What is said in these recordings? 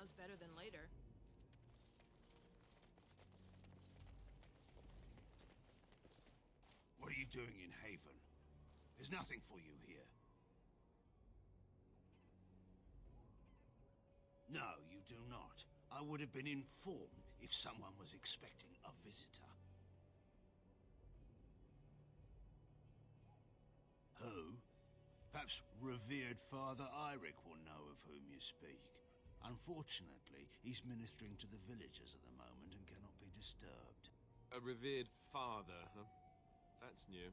now's better than later. What are you doing in Haven? There's nothing for you here. No, you do not. I would have been informed if someone was expecting a visitor. Who? Perhaps revered Father Eirik will know of whom you speak. Unfortunately, he's ministering to the villagers at the moment and cannot be disturbed. A revered father, huh? That's new.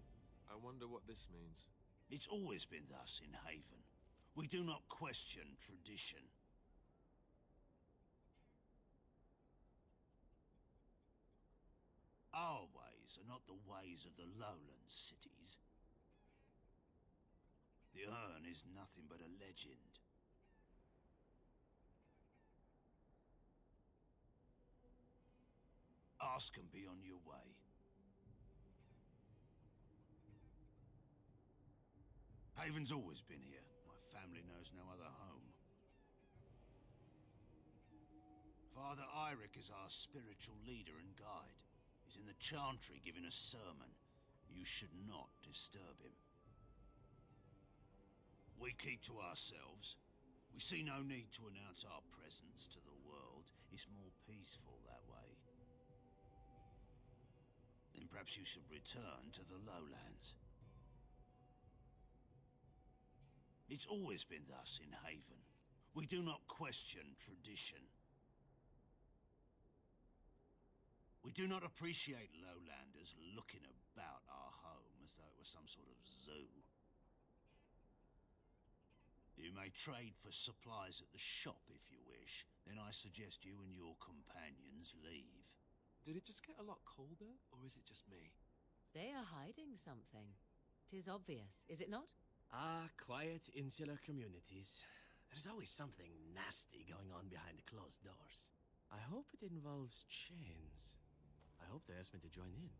I wonder what this means. It's always been thus in Haven. We do not question tradition. Our ways are not the ways of the lowland cities. The urn is nothing but a legend. Ask and be on your way. Haven's always been here. My family knows no other home. Father Eirik is our spiritual leader and guide. He's in the chantry giving a sermon. You should not disturb him. We keep to ourselves. We see no need to announce our presence to the world. It's more peaceful that way. Then perhaps you should return to the lowlands. It's always been thus in Haven. We do not question tradition. We do not appreciate lowlanders looking about our home as though it was some sort of zoo. You may trade for supplies at the shop if you wish. Then I suggest you and your companions leave. Did it just get a lot colder, or is it just me? They are hiding something. 'Tis obvious, is it not? Ah, quiet, insular communities. There's always something nasty going on behind the closed doors. I hope it involves chains. I hope they ask me to join in.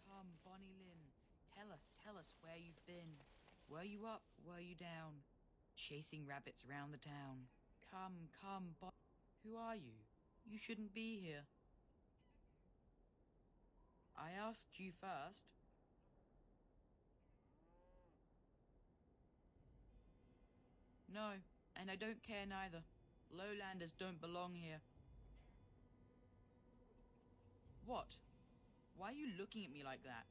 Come, Bonnie Lynn. Tell us where you've been. Were you up? Were you down? Chasing rabbits round the town. Come, Who are you? You shouldn't be here. I asked you first. No, and I don't care neither. Lowlanders don't belong here. What? Why are you looking at me like that?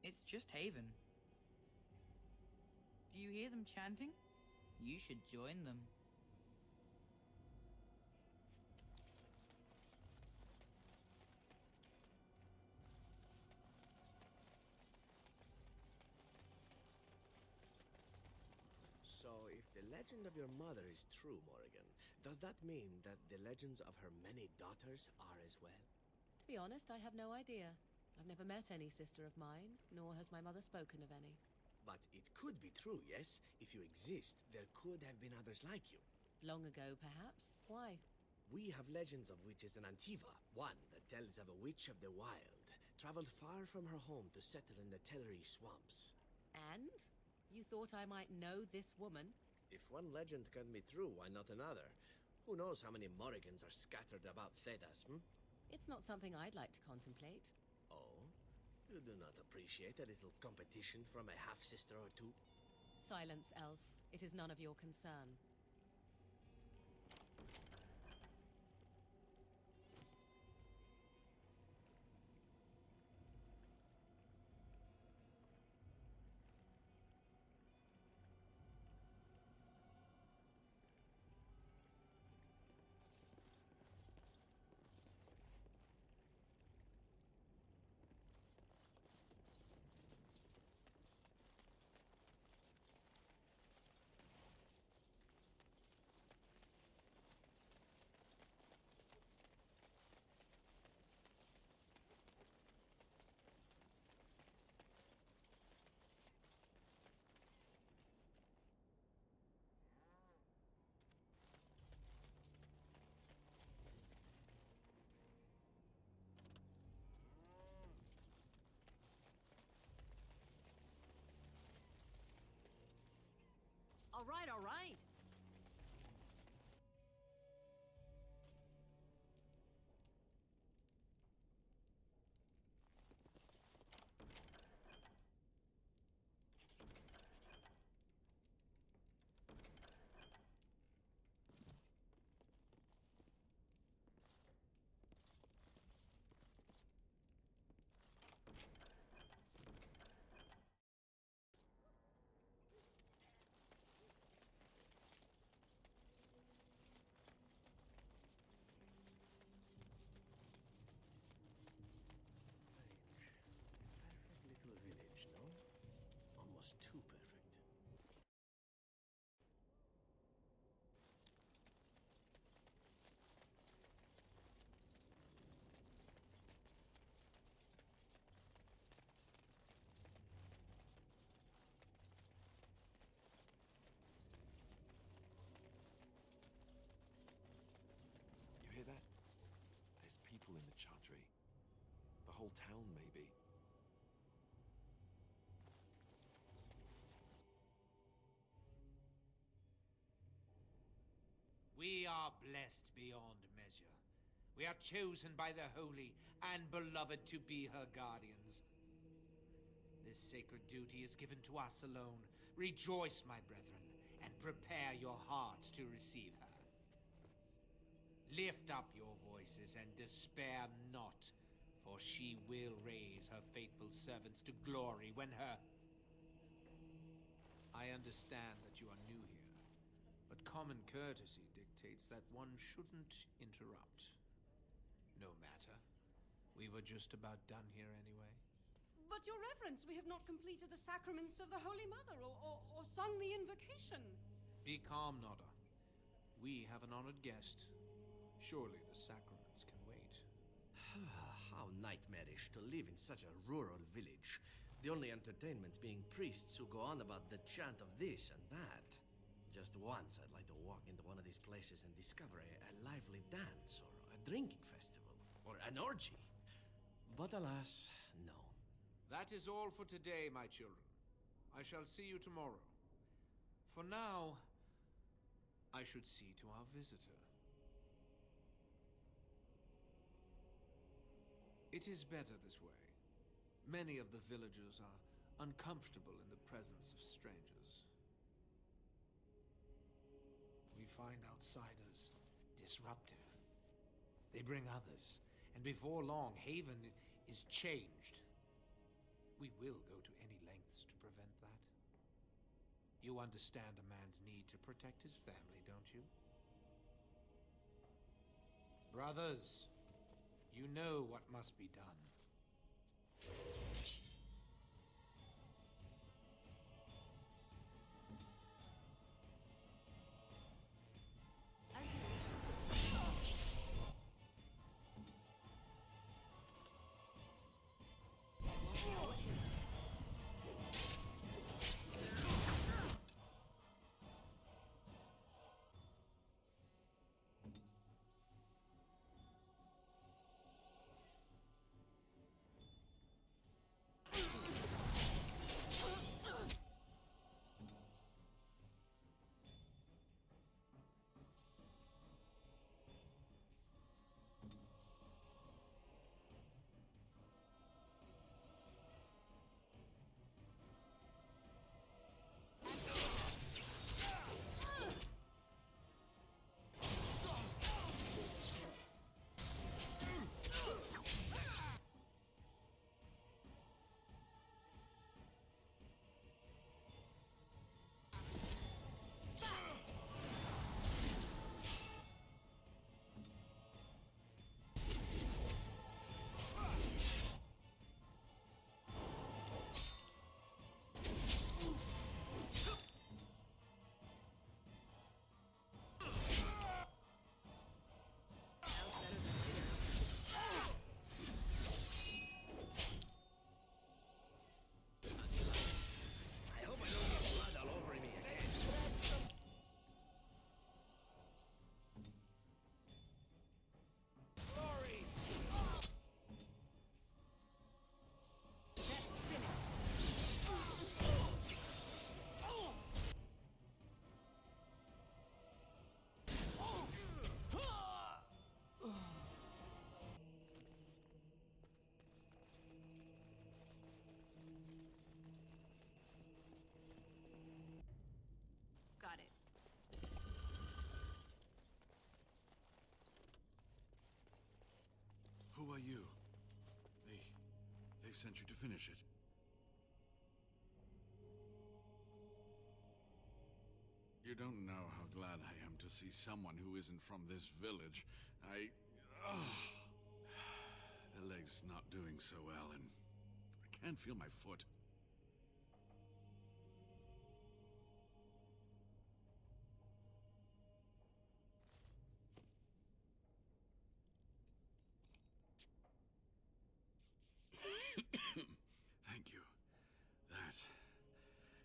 It's just Haven. Do you hear them chanting? You should join them. So, if the legend of your mother is true, Morrigan, does that mean that the legends of her many daughters are as well? To be honest, I have no idea. I've never met any sister of mine, nor has my mother spoken of any. But it could be true, yes? If you exist, there could have been others like you. Long ago, perhaps. Why? We have legends of witches in Antiva. One that tells of a witch of the wild, traveled far from her home to settle in the Tellery swamps. And? You thought I might know this woman? If one legend can be true, why not another? Who knows how many Morrigans are scattered about Thedas, hmm? It's not something I'd like to contemplate. Oh? You do not appreciate a little competition from a half-sister or two? Silence, elf. It is none of your concern. All right, all right. Strange. Perfect little village, no? Almost too perfect. You hear that? There's people in the Chadri. The whole town, maybe. We are blessed beyond measure. We are chosen by the holy and beloved to be her guardians. This sacred duty is given to us alone. Rejoice, my brethren, and prepare your hearts to receive her. Lift up your voices and despair not, for she will raise her faithful servants to glory when her... I understand that you are new here, but common courtesy dictates that one shouldn't interrupt. No matter. We were just about done here anyway. But, Your Reverence, we have not completed the sacraments of the Holy Mother or sung the invocation. Be calm, Nodda. We have an honored guest. Surely the sacraments can wait. How nightmarish to live in such a rural village. The only entertainment being priests who go on about the chant of this and that. Just once I'd like to walk into one of these places and discover a lively dance or a drinking festival or an orgy. But alas, no. That is all for today, my children. I shall see you tomorrow. For now, I should see to our visitor. It is better this way. Many of the villagers are uncomfortable in the presence of strangers. We find outsiders disruptive. They bring others, and before long, Haven is changed. We will go to any lengths to prevent that. You understand a man's need to protect his family, don't you? Brothers, you know what must be done. sent you to finish it. You don't know how glad I am to see someone who isn't from this village. The leg's not doing so well, and I can't feel my foot. Thank you.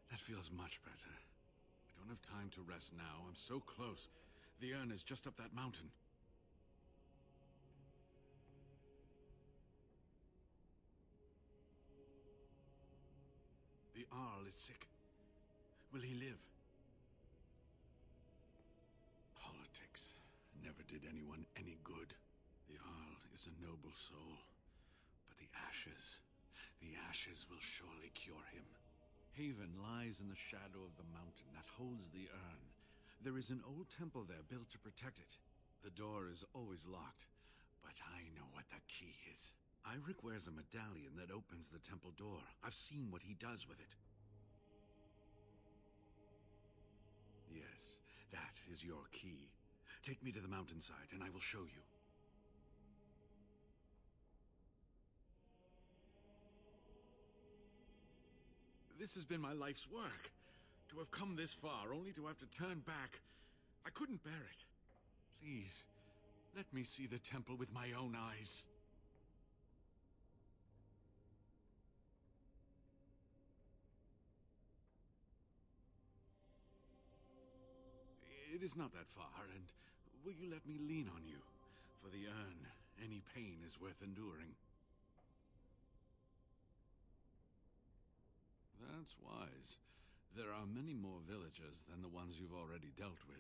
That feels much better. I don't have time to rest now. I'm so close. The urn is just up that mountain. The Arl is sick. Will he live? Politics never did anyone any good. The Arl is a noble soul. But the ashes will surely cure him. Haven lies in the shadow of the mountain that holds the urn. There is an old temple there built to protect it. The door is always locked, but I know what the key is. Iric wears a medallion that opens the temple door. I've seen what he does with it. Yes, that is your key. Take me to the mountainside, and I will show you. This has been my life's work. To have come this far, only to have to turn back. I couldn't bear it. Please, let me see the temple with my own eyes. It is not that far, and will you let me lean on you? For the urn, any pain is worth enduring. That's wise. There are many more villagers than the ones you've already dealt with.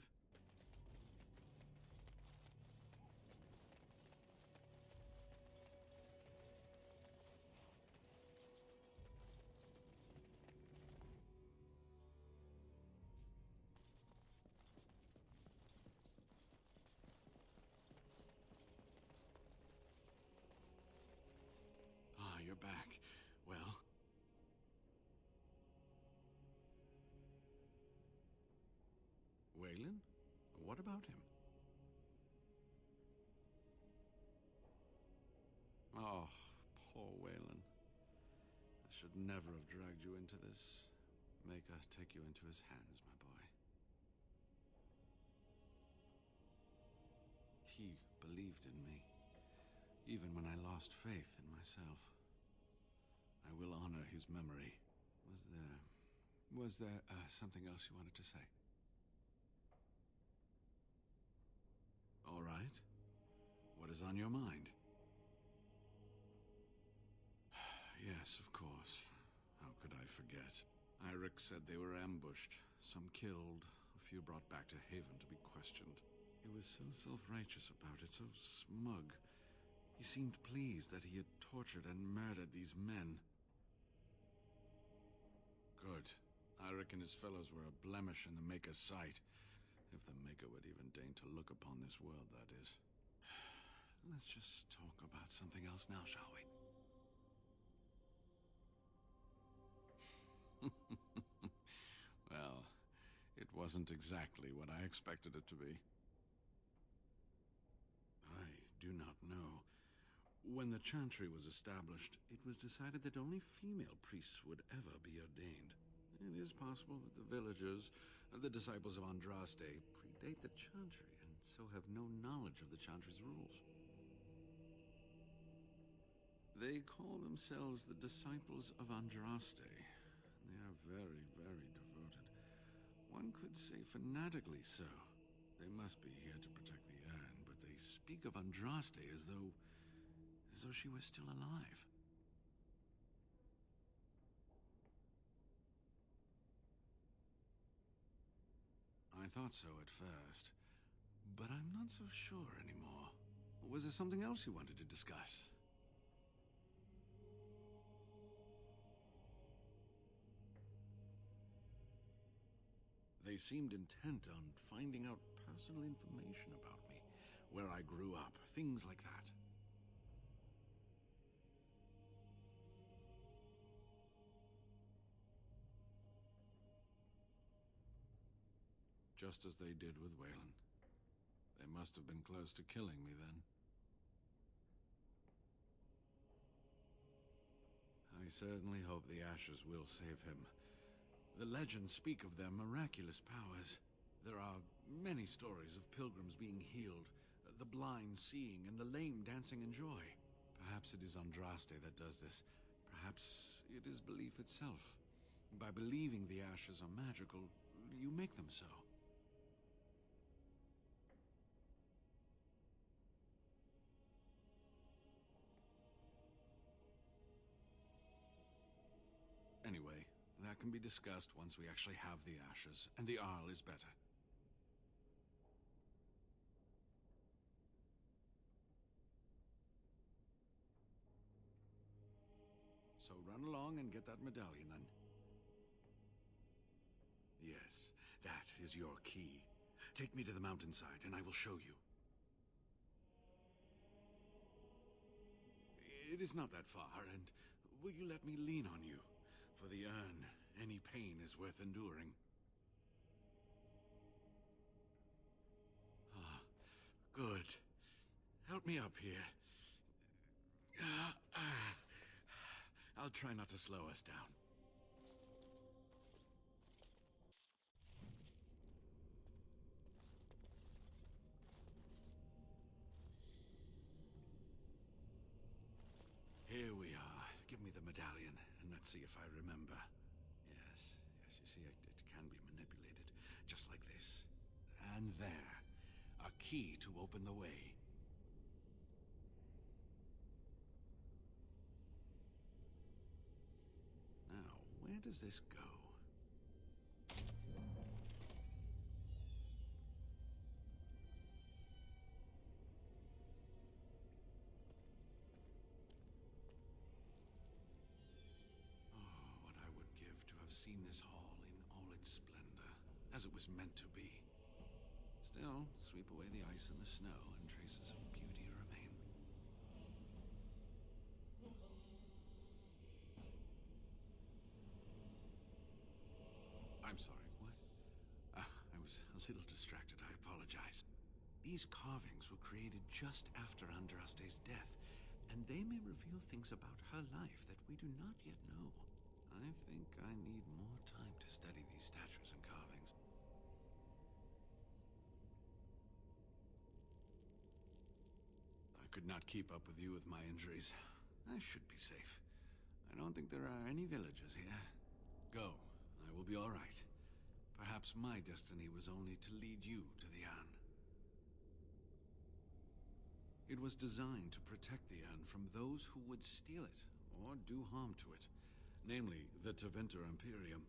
Ah, you're back. Well? Waylon? What about him? Oh, poor Waylon. I should never have dragged you into this. Maker take you into his hands, my boy. He believed in me, even when I lost faith in myself. I will honor his memory. Was there something else you wanted to say? All right. What is on your mind? Yes, of course. How could I forget? Iric said they were ambushed, some killed, a few brought back to Haven to be questioned. He was so self-righteous about it, so smug. He seemed pleased that he had tortured and murdered these men. Good. Iric and his fellows were a blemish in the Maker's sight. If the Maker would even deign to look upon this world, that is. Let's just talk about something else now, shall we? Well, it wasn't exactly what I expected it to be. I do not know. When the Chantry was established, it was decided that only female priests would ever be ordained. It is possible that the villagers, the disciples of Andraste, predate the Chantry and so have no knowledge of the Chantry's rules. They call themselves the disciples of Andraste. They are very, very devoted. One could say fanatically so. They must be here to protect the urn, but they speak of Andraste as though she was still alive. I thought so at first, but I'm not so sure anymore. Was there something else you wanted to discuss? They seemed intent on finding out personal information about me, where I grew up, things like that. just as they did with Wayland. They must have been close to killing me then. I certainly hope the ashes will save him. The legends speak of their miraculous powers. There are many stories of pilgrims being healed, the blind seeing, and the lame dancing in joy. Perhaps it is Andraste that does this. Perhaps it is belief itself. By believing the ashes are magical, you make them so. Anyway, that can be discussed once we actually have the ashes, and the Arl is better. So run along and get that medallion, then. Yes, that is your key. Take me to the mountainside, and I will show you. It is not that far, and will you let me lean on you? For the urn, any pain is worth enduring. Ah, good. Help me up here. I'll try not to slow us down. Here we are. Give me the medallion, and let's see if I remember. Yes, you see, it can be manipulated, just like this. And there. A key to open the way. Now, where does this go? Seen this hall in all its splendor, as it was meant to be. Still, sweep away the ice and the snow, and traces of beauty remain. I'm sorry, what? I was a little distracted, I apologize. These carvings were created just after Andraste's death, and they may reveal things about her life that we do not yet know. I think I need more time to study these statues and carvings. I could not keep up with you with my injuries. I should be safe. I don't think there are any villagers here. Go. I will be all right. Perhaps my destiny was only to lead you to the urn. It was designed to protect the urn from those who would steal it or do harm to it. Namely, the Tevinter Imperium.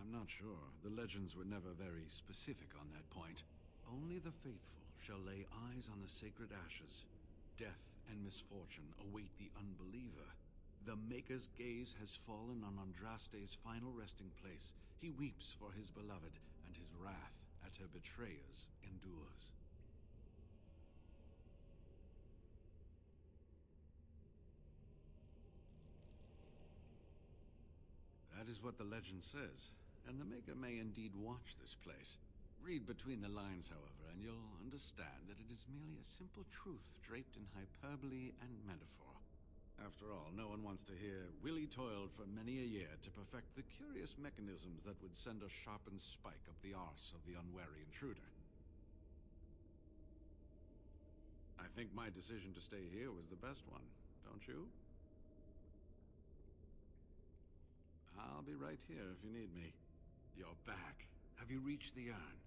I'm not sure. The legends were never very specific on that point. Only the faithful shall lay eyes on the sacred ashes. Death and misfortune await the unbeliever. The Maker's gaze has fallen on Andraste's final resting place. He weeps for his beloved, and his wrath at her betrayers endures. That is what the legend says, and the Maker may indeed watch this place. Read between the lines, however, and you'll understand that it is merely a simple truth draped in hyperbole and metaphor. After all, no one wants to hear Willie toiled for many a year to perfect the curious mechanisms that would send a sharpened spike up the arse of the unwary intruder. I think my decision to stay here was the best one, don't you? I'll be right here if you need me. You're back. Have you reached the urn?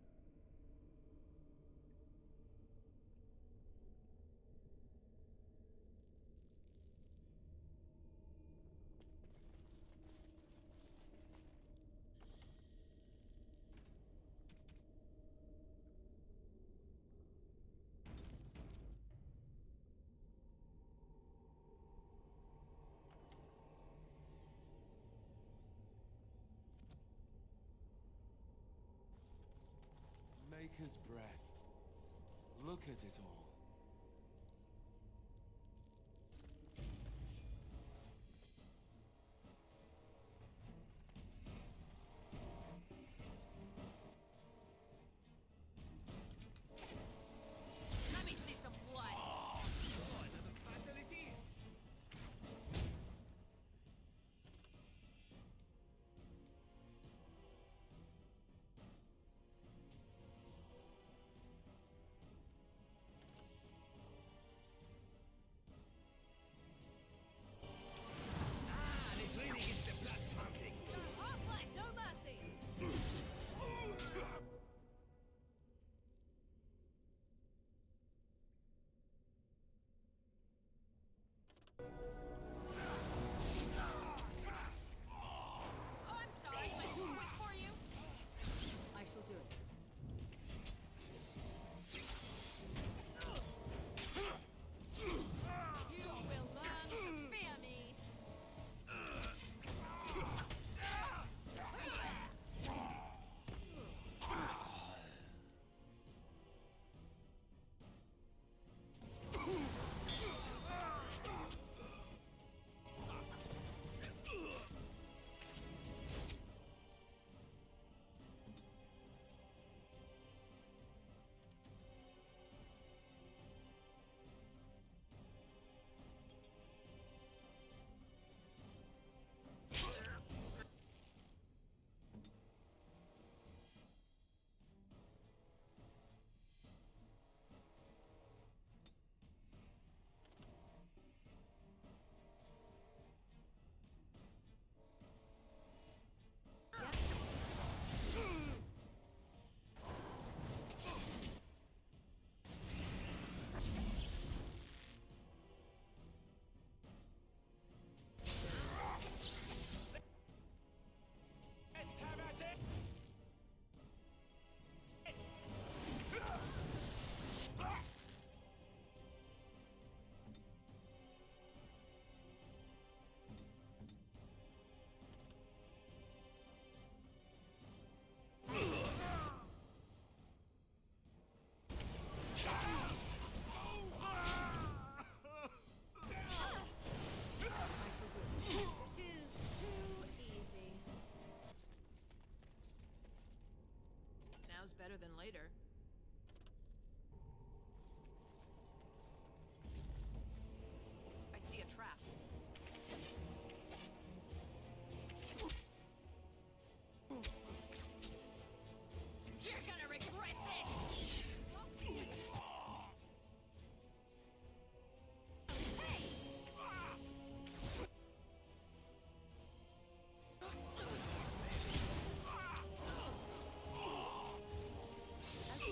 Maker's breath. Look at it all. than later. I see a trap. You're gonna regret this! Hey! As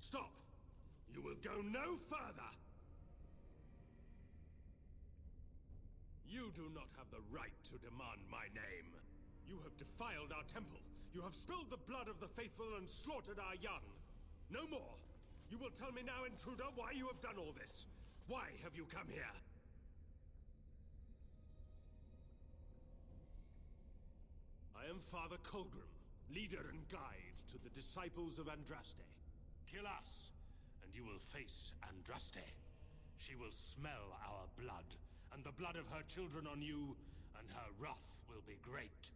Stop! You will go no further! You do not have the right to demand my name. You have defiled our temple. You have spilled the blood of the faithful and slaughtered our young. No more! You will tell me now, intruder, why you have done all this. Why have you come here? I am Father Colgrim, leader and guide to the disciples of Andraste. Kill us, and you will face Andraste. She will smell our blood, and the blood of her children on you, and her wrath will be great.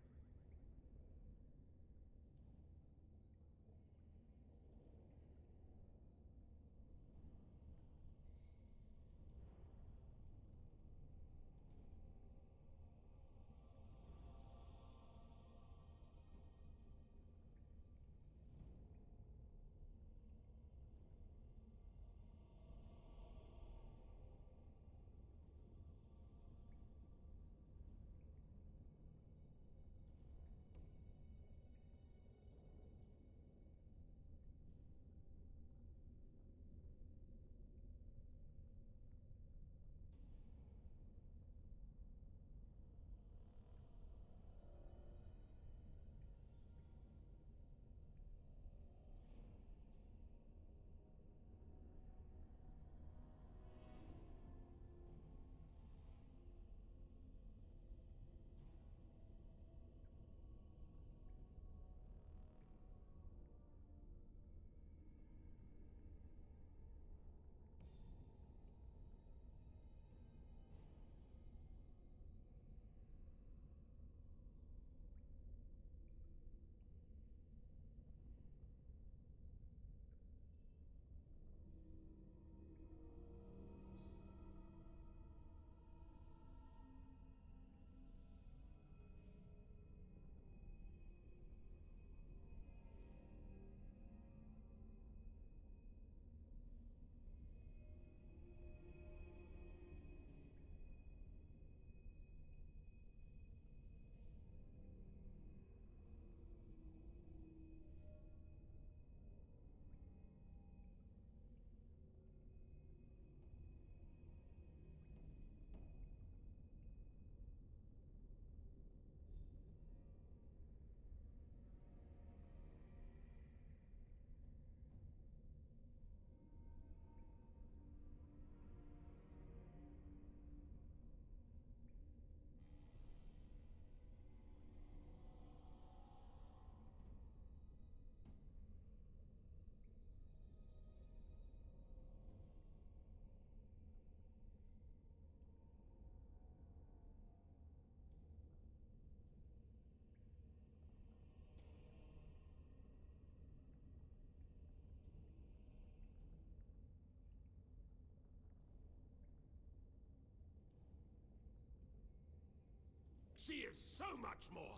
She is so much more!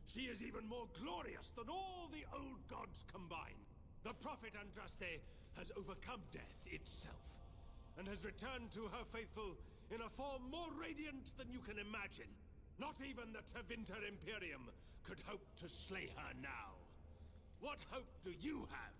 She is even more glorious than all the old gods combined! The prophet Andraste has overcome death itself, and has returned to her faithful in a form more radiant than you can imagine. Not even the Tevinter Imperium could hope to slay her now. What hope do you have?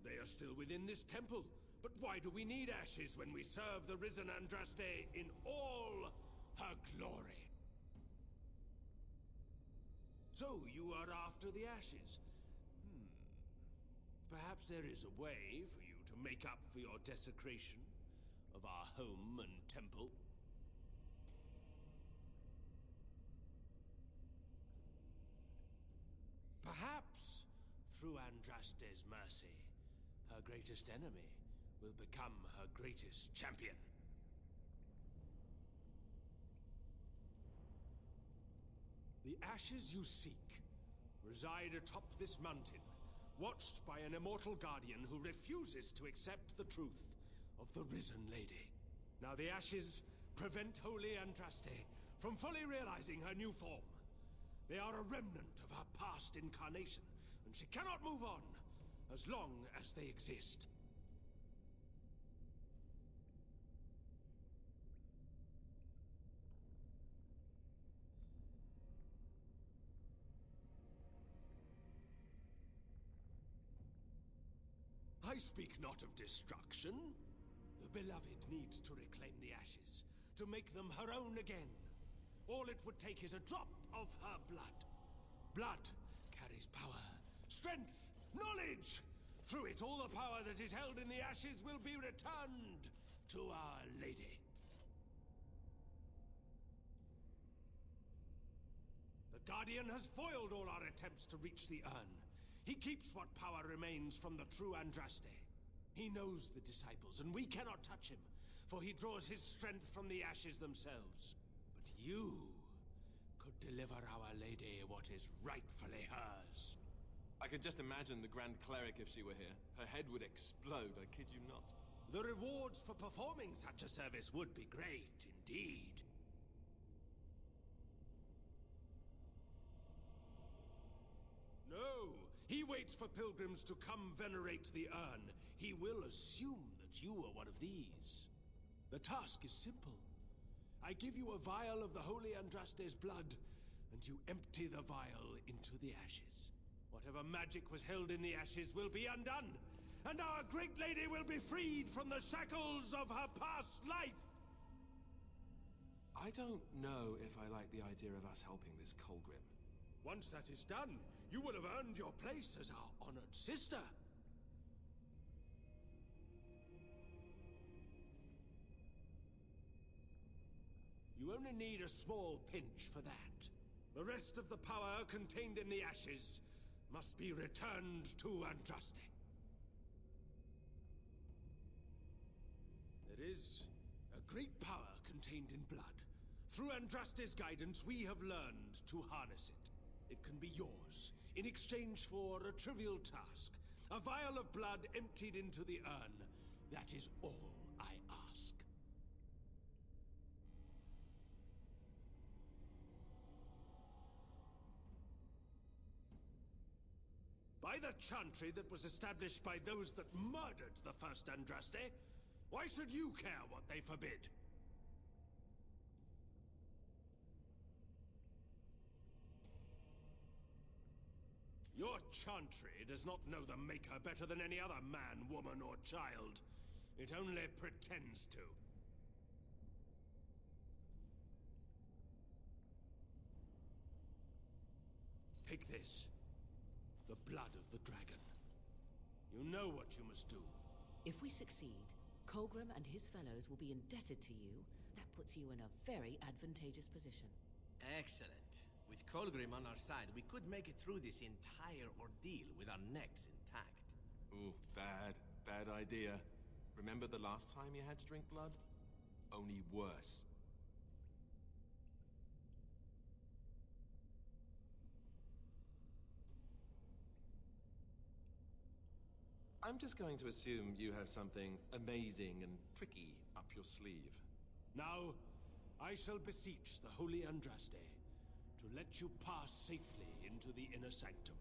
They are still within this temple. But why do we need ashes when we serve the risen Andraste in all her glory? So you are after the ashes? Perhaps there is a way for you to make up for your desecration of our home and temple? Perhaps, through Andraste's mercy, her greatest enemy will become her greatest champion. The ashes you seek reside atop this mountain, watched by an immortal guardian who refuses to accept the truth of the risen lady. Now the ashes prevent Holy Andraste from fully realizing her new form. They are a remnant of her past incarnation, and she cannot move on as long as they exist. I speak not of destruction. The beloved needs to reclaim the ashes, to make them her own again. All it would take is a drop of her blood. Blood carries power, strength, knowledge. Through it, all the power that is held in the ashes will be returned to Our Lady. The Guardian has foiled all our attempts to reach the urn. He keeps what power remains from the true Andraste. He knows the disciples, and we cannot touch him, for he draws his strength from the ashes themselves. But you could deliver Our Lady what is rightfully hers. I can just imagine the Grand Cleric if she were here. Her head would explode, I kid you not. The rewards for performing such a service would be great, indeed. No! He waits for pilgrims to come venerate the urn. He will assume that you are one of these. The task is simple. I give you a vial of the Holy Andraste's blood, and you empty the vial into the ashes. Whatever magic was held in the ashes will be undone, and our great lady will be freed from the shackles of her past life! I don't know if I like the idea of us helping this Colgrim. Once that is done, you will have earned your place as our honored sister. You only need a small pinch for that. The rest of the power contained in the ashes must be returned to Andraste. There is a great power contained in blood. Through Andraste's guidance, we have learned to harness it. It can be yours, in exchange for a trivial task. A vial of blood emptied into the urn. That is all I ask. By the chantry that was established by those that murdered the first Andraste, why should you care what they forbid? Your chantry does not know the Maker better than any other man, woman, or child. It only pretends to. Take this. The blood of the dragon. You know what you must do. If we succeed, Colgrim and his fellows will be indebted to you. That puts you in a very advantageous position. Excellent. With Colgrim on our side, we could make it through this entire ordeal with our necks intact. Ooh, bad idea. Remember the last time you had to drink blood? Only worse. I'm just going to assume you have something amazing and tricky up your sleeve. Now, I shall beseech the Holy Andraste to let you pass safely into the inner sanctum.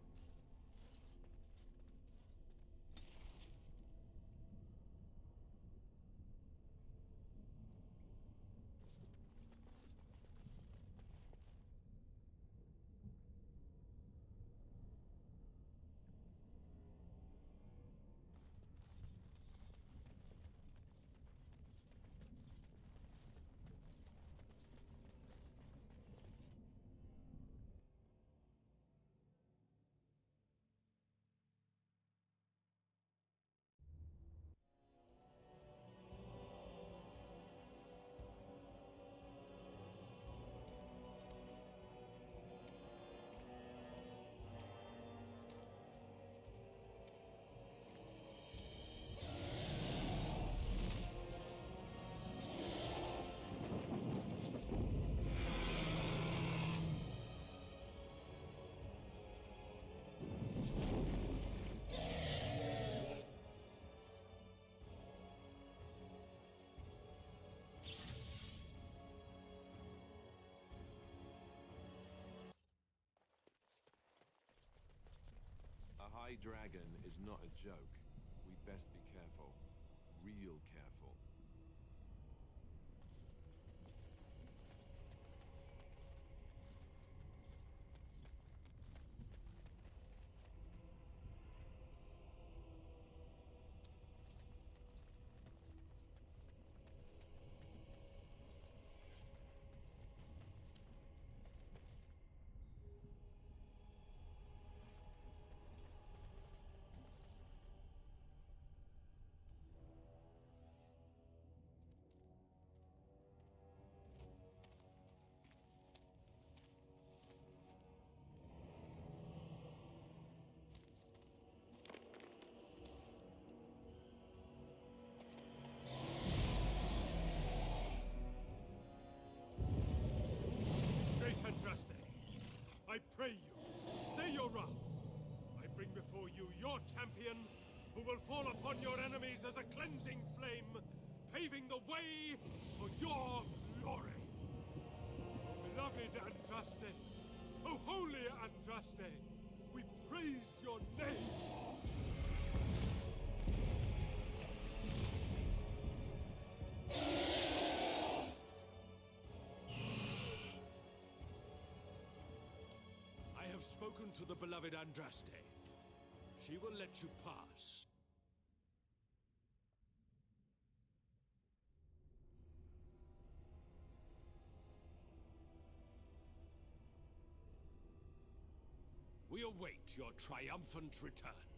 High Dragon is not a joke. We'd best be careful. Real careful. Great Andraste, I pray you, stay your wrath. I bring before you your champion, who will fall upon your enemies as a cleansing flame, paving the way for your glory. O beloved Andraste, O holy Andraste, we praise your name. I have spoken to the beloved Andraste. She will let you pass. We await your triumphant return.